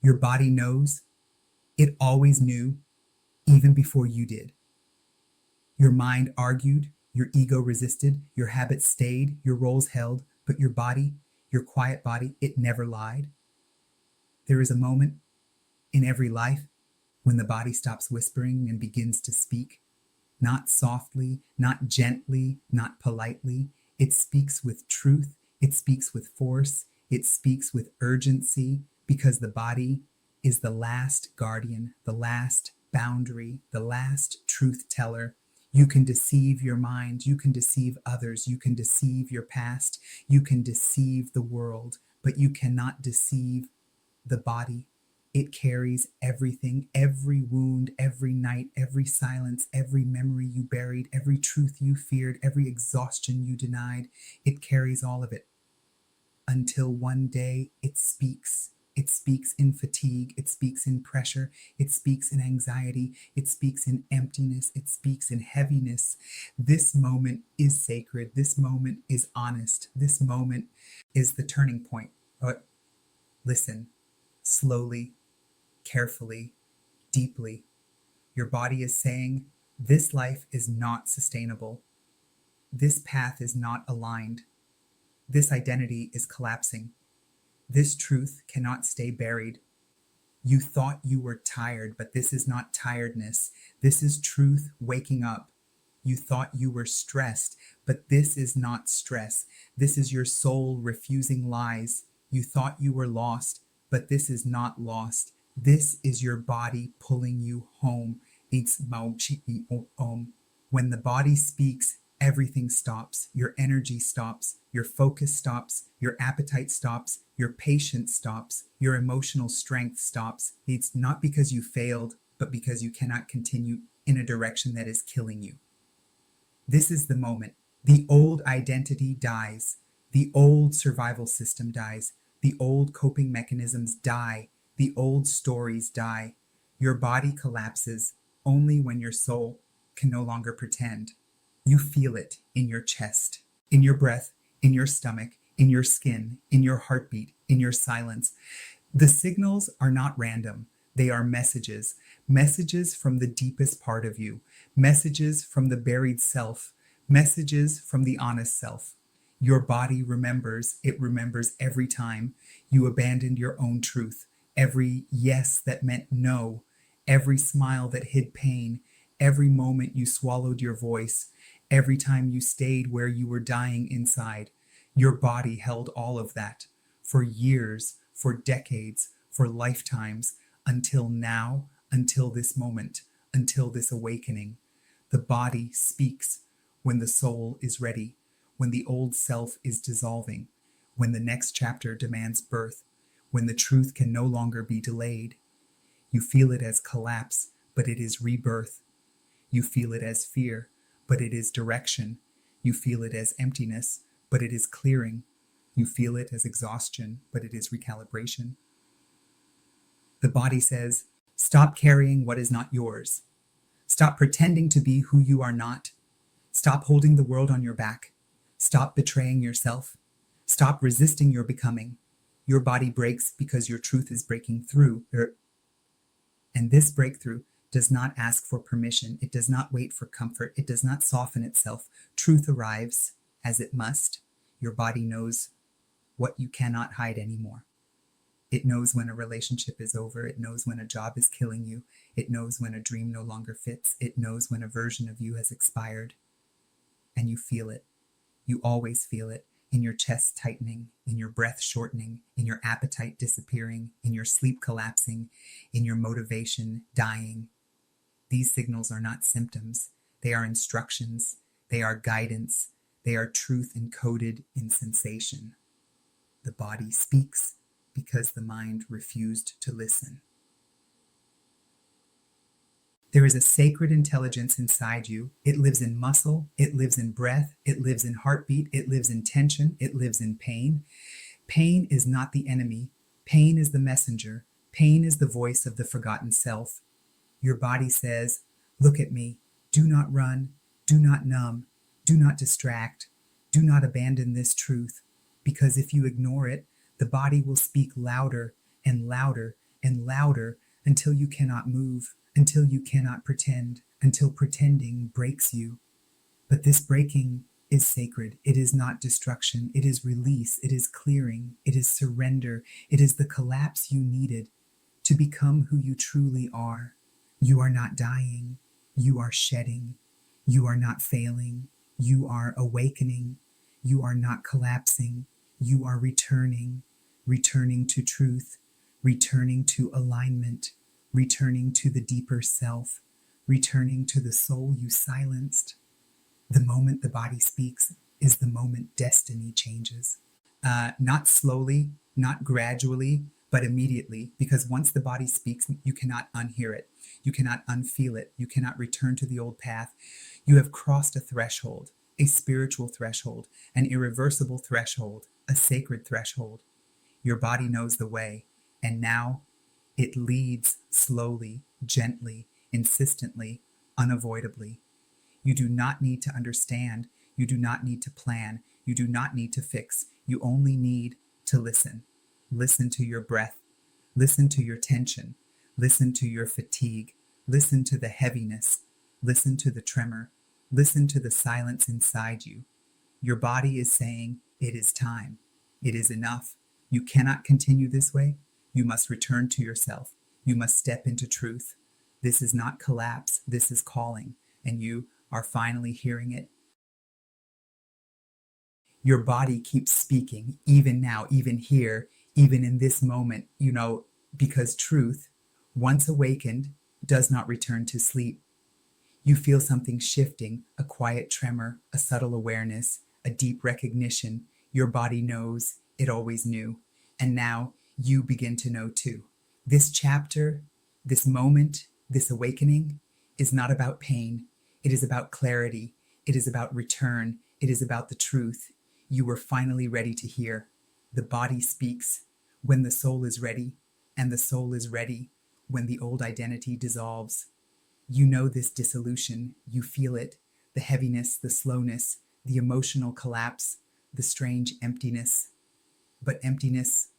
Your body knows. It always knew, even before you did. Your mind argued, your ego resisted, your habits stayed, your roles held, but your body, your quiet body, it never lied. There is a moment in every life when the body stops whispering and begins to speak, not softly, not gently, not politely. It speaks with truth, it speaks with force, it speaks with urgency, because the body is the last guardian, the last boundary, the last truth teller. You can deceive your mind, you can deceive others, you can deceive your past, you can deceive the world, but you cannot deceive the body. It carries everything, every wound, every night, every silence, every memory you buried, every truth you feared, every exhaustion you denied. It carries all of it until one day it speaks. It speaks in fatigue. It speaks in pressure. It speaks in anxiety. It speaks in emptiness. It speaks in heaviness. This moment is sacred. This moment is honest. This moment is the turning point. But listen slowly, carefully, deeply. Your body is saying, this life is not sustainable. This path is not aligned. This identity is collapsing. This truth cannot stay buried. You thought you were tired, but this is not tiredness. This is truth waking up. You thought you were stressed, but this is not stress. This is your soul refusing lies. You thought you were lost, but this is not lost. This is your body pulling you home. When the body speaks, everything stops. Your energy stops. Your focus stops. Your appetite stops. Your patience stops. Your emotional strength stops. It's not because you failed, but because you cannot continue in a direction that is killing you. This is the moment. The old identity dies. The old survival system dies. The old coping mechanisms die. The old stories die. Your body collapses only when your soul can no longer pretend. You feel it in your chest, in your breath, in your stomach, in your skin, in your heartbeat, in your silence. The signals are not random. They are messages. Messages from the deepest part of you. Messages from the buried self. Messages from the honest self. Your body remembers. It remembers every time you abandoned your own truth. Every yes that meant no. Every smile that hid pain. Every moment you swallowed your voice. Every time you stayed where you were dying inside. Your body held all of that for years, for decades, for lifetimes, until now, until this moment, until this awakening. The body speaks when the soul is ready, when the old self is dissolving, when the next chapter demands birth, when the truth can no longer be delayed. You feel it as collapse, but it is rebirth. You feel it as fear, but it is direction. You feel it as emptiness, but it is clearing. You feel it as exhaustion, but it is recalibration. The body says, stop carrying what is not yours. Stop pretending to be who you are not. Stop holding the world on your back. Stop betraying yourself. Stop resisting your becoming. Your body breaks because your truth is breaking through. And this breakthrough does not ask for permission. It does not wait for comfort. It does not soften itself. Truth arrives as it must. Your body knows what you cannot hide anymore. It knows when a relationship is over. It knows when a job is killing you. It knows when a dream no longer fits. It knows when a version of you has expired. And you feel it. You always feel it in your chest tightening, in your breath shortening, in your appetite disappearing, in your sleep collapsing, in your motivation dying. These signals are not symptoms. They are instructions. They are guidance. They are truth encoded in sensation. The body speaks because the mind refused to listen. There is a sacred intelligence inside you. It lives in muscle. It lives in breath. It lives in heartbeat. It lives in tension. It lives in pain. Pain is not the enemy. Pain is the messenger. Pain is the voice of the forgotten self. Your body says, look at me. Do not run. Do not numb. Do not distract. Do not abandon this truth. Because if you ignore it, the body will speak louder and louder and louder until you cannot move, until you cannot pretend, until pretending breaks you. But this breaking is sacred. It is not destruction. It is release. It is clearing. It is surrender. It is the collapse you needed to become who you truly are. You are not dying. You are shedding. You are not failing. You are awakening. You are not collapsing. You are returning, returning to truth, returning to alignment, returning to the deeper self, returning to the soul you silenced. The moment the body speaks is the moment destiny changes. Not slowly, not gradually, but immediately, because once the body speaks, you cannot unhear it. You cannot unfeel it. You cannot return to the old path. You have crossed a threshold, a spiritual threshold, an irreversible threshold, a sacred threshold. Your body knows the way, and now it leads slowly, gently, insistently, unavoidably. You do not need to understand. You do not need to plan. You do not need to fix. You only need to listen. Listen to your breath. Listen to your tension. Listen to your fatigue. Listen to the heaviness. Listen to the tremor. Listen to the silence inside you. Your body is saying, it is time. It is enough. You cannot continue this way. You must return to yourself. You must step into truth. This is not collapse. This is calling. And you are finally hearing it. Your body keeps speaking, even now, even here, even in this moment, because truth, once awakened, does not return to sleep. You feel something shifting, a quiet tremor, a subtle awareness, a deep recognition. Your body knows, it always knew. And now you begin to know too. This chapter, this moment, this awakening is not about pain. It is about clarity. It is about return. It is about the truth you were finally ready to hear. The body speaks when the soul is ready, and the soul is ready when the old identity dissolves. You know this dissolution. You feel it, the heaviness, the slowness, the emotional collapse, the strange emptiness. But emptiness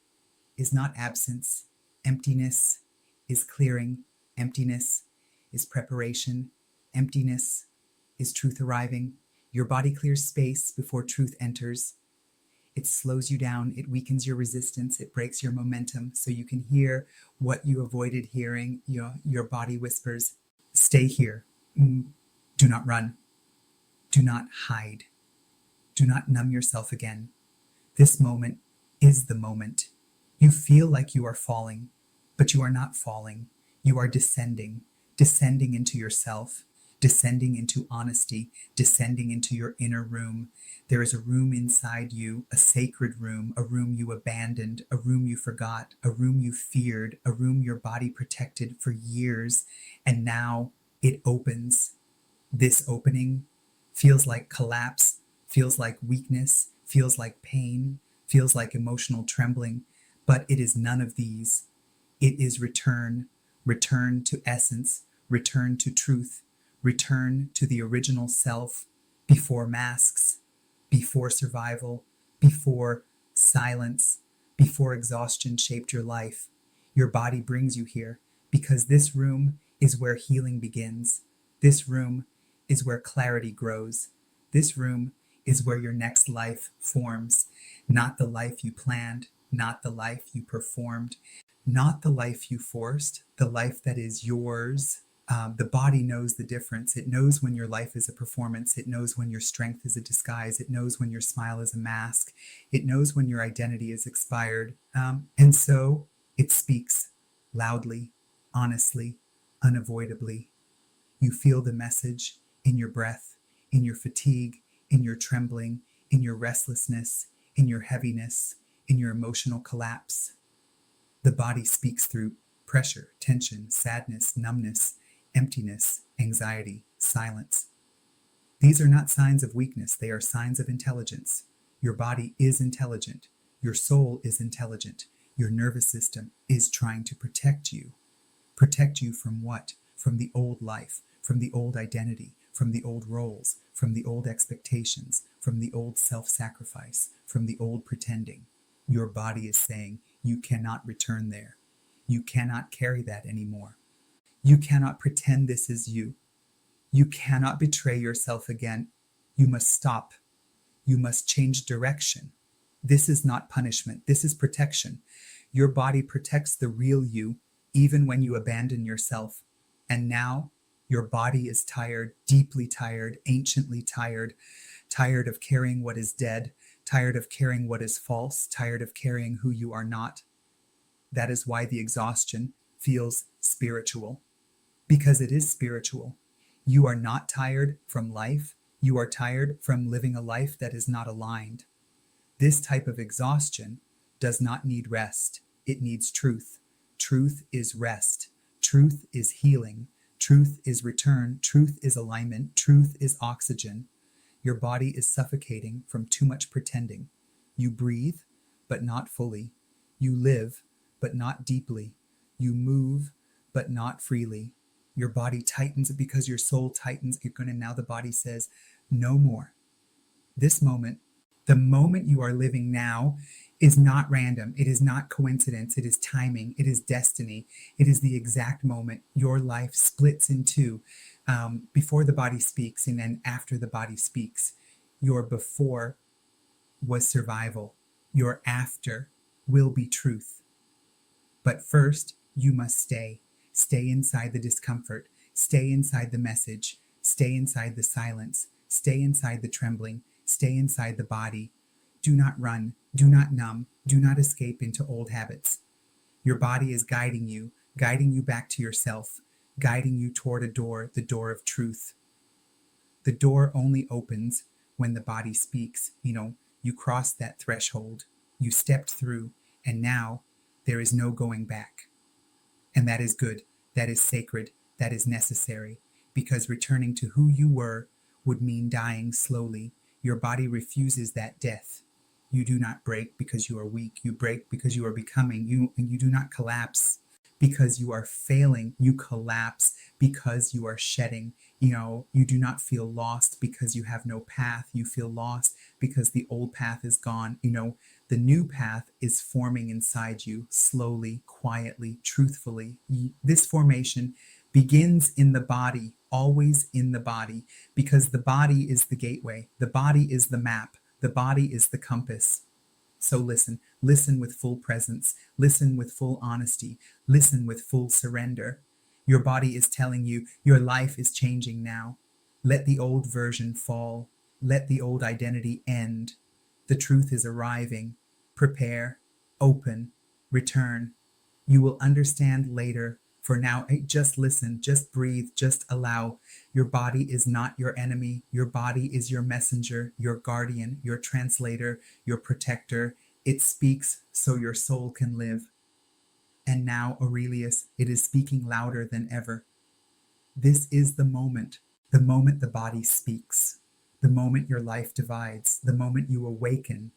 is not absence. Emptiness is clearing. Emptiness is preparation. Emptiness is truth arriving. Your body clears space before truth enters. It slows you down. It weakens your resistance. It breaks your momentum so you can hear what you avoided hearing. Your body whispers, stay here. Do not run. Do not hide. Do not numb yourself again. This moment is the moment. You feel like you are falling, but you are not falling. You are descending into yourself, descending into honesty, descending into your inner room. There is a room inside you, a sacred room, a room you abandoned, a room you forgot, a room you feared, a room your body protected for years, and now it opens. This opening feels like collapse, feels like weakness, feels like pain, feels like emotional trembling, but it is none of these. It is return to essence, return to truth, return to the original self, before masks, before survival, before silence, before exhaustion shaped your life. Your body brings you here because this room is where healing begins. This room is where clarity grows. This room is where your next life forms. Not the life you planned, not the life you performed, not the life you forced, the life that is yours. The body knows the difference. It knows when your life is a performance. It knows when your strength is a disguise. It knows when your smile is a mask. It knows when your identity is expired. And so it speaks loudly, honestly, unavoidably. You feel the message in your breath, in your fatigue, in your trembling, in your restlessness, in your heaviness, in your emotional collapse. The body speaks through pressure, tension, sadness, numbness, emptiness, anxiety, silence. These are not signs of weakness. They are signs of intelligence. Your body is intelligent. Your soul is intelligent. Your nervous system is trying to protect you. Protect you from what? From the old life, from the old identity, from the old roles, from the old expectations, from the old self-sacrifice, from the old pretending. Your body is saying, you cannot return there. You cannot carry that anymore. You cannot pretend this is you. You cannot betray yourself again. You must stop. You must change direction. This is not punishment. This is protection. Your body protects the real you even when you abandon yourself. And now your body is tired, deeply tired, anciently tired, tired of carrying what is dead, tired of carrying what is false, tired of carrying who you are not. That is why the exhaustion feels spiritual, because it is spiritual. You are not tired from life. You are tired from living a life that is not aligned. This type of exhaustion does not need rest. It needs truth. Truth is rest. Truth is healing. Truth is return. Truth is alignment. Truth is oxygen. Your body is suffocating from too much pretending. You breathe, but not fully. You live, but not deeply. You move, but not freely. Your body tightens because your soul tightens. Now the body says, no more. This moment, the moment you are living now, is not random. It is not coincidence. It is timing. It is destiny. It is the exact moment your life splits in two, before the body speaks and then after the body speaks. Your before was survival. Your after will be truth. But first, you must stay. Stay inside the discomfort. Stay inside the message. Stay inside the silence. Stay inside the trembling. Stay inside the body. Do not run. Do not numb. Do not escape into old habits. Your body is guiding you back to yourself, guiding you toward a door, the door of truth. The door only opens when the body speaks. You crossed that threshold. You stepped through, and now there is no going back. And that is good. That is sacred. That is necessary. Because returning to who you were would mean dying slowly. Your body refuses that death. You do not break because you are weak. You break because you are becoming. You do not collapse because you are failing. You collapse because you are shedding. You do not feel lost because you have no path. You feel lost because the old path is gone. The new path is forming inside you, slowly, quietly, truthfully. This formation begins in the body, always in the body, because the body is the gateway. The body is the map. The body is the compass. So listen with full presence. Listen with full honesty. Listen with full surrender. Your body is telling you your life is changing now. Let the old version fall. Let the old identity end. The truth is arriving. Prepare, open, return. You will understand later. For now, just listen, just breathe, just allow. Your body is not your enemy. Your body is your messenger, your guardian, your translator, your protector. It speaks so your soul can live. And now, Aurelius, it is speaking louder than ever. This is the moment the body speaks, the moment your life divides, the moment you awaken,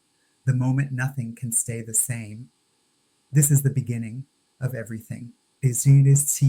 the moment nothing can stay the same. This is the beginning of everything. As soon as